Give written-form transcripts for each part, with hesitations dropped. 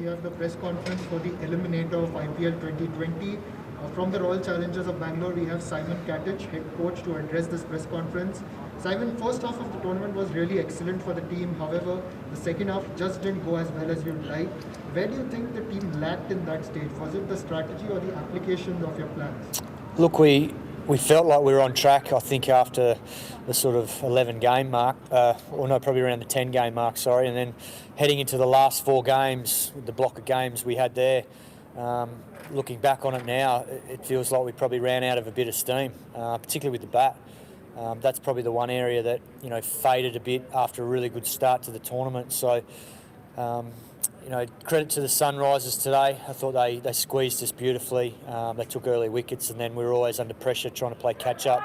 We have the press conference for the eliminator of IPL 2020. From the Royal Challengers of Bangalore, we have Simon Katich, head coach, to address this press conference. Simon, first half of the tournament was really excellent for the team. However, the second half just didn't go as well as you'd like. Where do you think the team lacked in that stage? Was it the strategy or the application of your plans? Look, we felt like we were on track, I think, after the sort of 11 game mark, probably around the 10 game mark, sorry, and then heading into the last 4 games, the block of games we had there. Looking back on it now, it feels like we probably ran out of a bit of steam, particularly with the bat. That's probably the one area that faded a bit after a really good start to the tournament. So, credit to the Sunrisers today. I thought they squeezed us beautifully. They took early wickets, and then we were always under pressure trying to play catch up.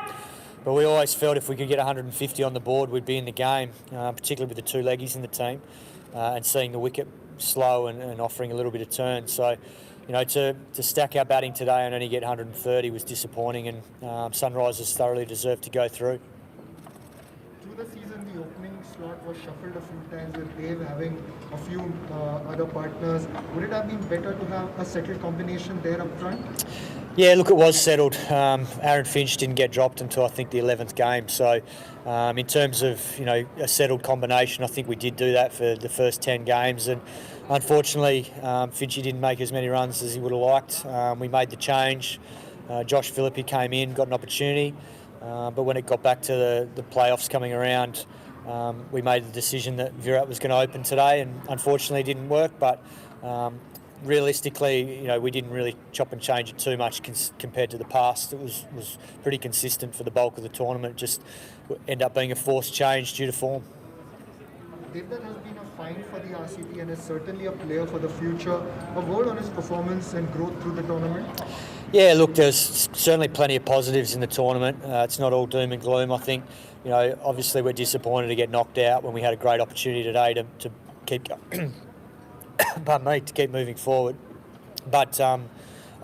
But we always felt if we could get 150 on the board, we'd be in the game, particularly with the 2 leggies in the team, and seeing the wicket slow and offering a little bit of turn. So, to stack our batting today and only get 130 was disappointing, and Sunrisers thoroughly deserved to go through. Through the season, the opening slot was shuffled a few times with Dave having a few other partners. Would it have been better to have a settled combination there up front? Yeah, look, it was settled. Aaron Finch didn't get dropped until I think the 11th game. So in terms of a settled combination, I think we did do that for the first 10 games. And unfortunately, Finchy didn't make as many runs as he would have liked. We made the change. Josh Philippi came in, got an opportunity. But when it got back to the playoffs coming around, we made the decision that Virat was going to open today, and unfortunately it didn't work. But realistically, we didn't really chop and change it too much compared to the past. It was pretty consistent for the bulk of the tournament. Just ended up being a forced change due to form. Devdutt has been a find for the RCB and is certainly a player for the future. A word on his performance and growth through the tournament? Yeah, look, there's certainly plenty of positives in the tournament. It's not all doom and gloom. I think, obviously we're disappointed to get knocked out when we had a great opportunity today to keep to keep moving forward. But I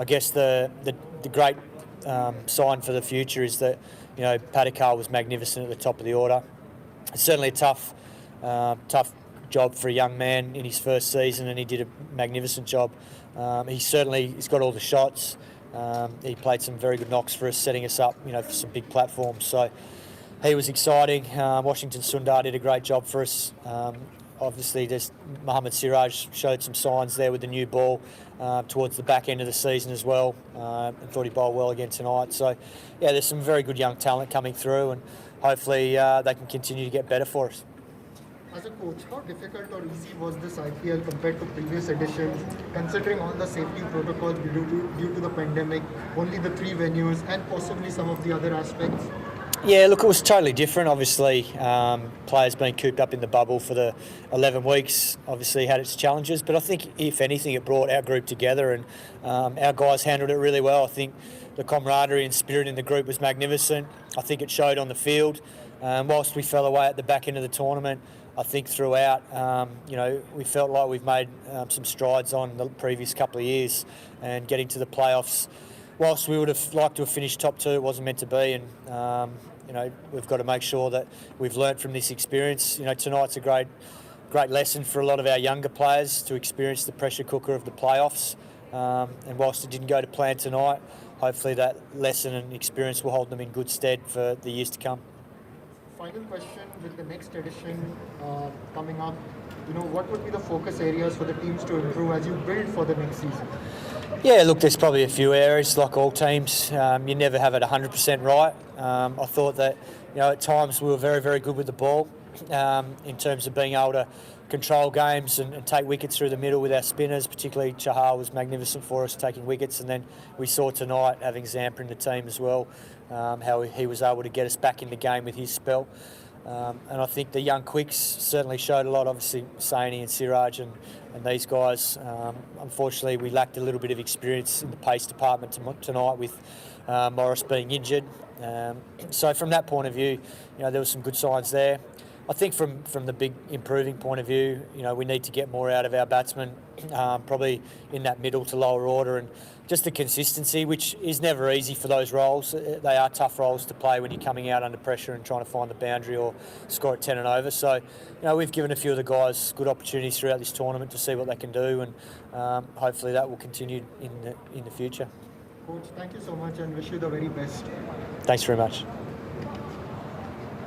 guess the great sign for the future is that Patakar was magnificent at the top of the order. It's certainly a tough job for a young man in his first season, and he did a magnificent job. He's got all the shots. He played some very good knocks for us, setting us up, for some big platforms. So he was exciting. Washington Sundar did a great job for us. Obviously, Mohammad Siraj showed some signs there with the new ball towards the back end of the season as well. I thought he bowled well again tonight. So, yeah, there's some very good young talent coming through, and hopefully they can continue to get better for us. As a coach, how difficult or easy was this IPL compared to previous editions, considering all the safety protocols due to the pandemic, only the 3 venues, and possibly some of the other aspects? Yeah, look, it was totally different. Obviously, players being cooped up in the bubble for the 11 weeks obviously had its challenges, but I think, if anything, it brought our group together, and our guys handled it really well. I think the camaraderie and spirit in the group was magnificent. I think it showed on the field. Whilst we fell away at the back end of the tournament, I think throughout, we felt like we've made some strides on the previous couple of years, and getting to the playoffs. Whilst we would have liked to have finished top 2, it wasn't meant to be, and we've got to make sure that we've learnt from this experience. Tonight's a great lesson for a lot of our younger players to experience the pressure cooker of the playoffs. And whilst it didn't go to plan tonight, hopefully that lesson and experience will hold them in good stead for the years to come. Final question: with the next edition coming up, what would be the focus areas for the teams to improve as you build for the next season? Yeah, look, there's probably a few areas, like all teams. You never have it 100% right. I thought that, at times we were very, very good with the ball in terms of being able to control games and take wickets through the middle with our spinners. Particularly Chahar was magnificent for us, taking wickets. And then we saw tonight, having Zampa in the team as well, how he was able to get us back in the game with his spell. And I think the young quicks certainly showed a lot. Obviously, Saini and Siraj and these guys. Unfortunately, we lacked a little bit of experience in the pace department tonight with Morris being injured. So from that point of view, there were some good signs there. I think from the big improving point of view, we need to get more out of our batsmen, probably in that middle to lower order, and just the consistency, which is never easy for those roles. They are tough roles to play when you're coming out under pressure and trying to find the boundary or score at 10 and over. So, we've given a few of the guys good opportunities throughout this tournament to see what they can do, and hopefully that will continue in the future. Coach, thank you so much and wish you the very best. Thanks very much.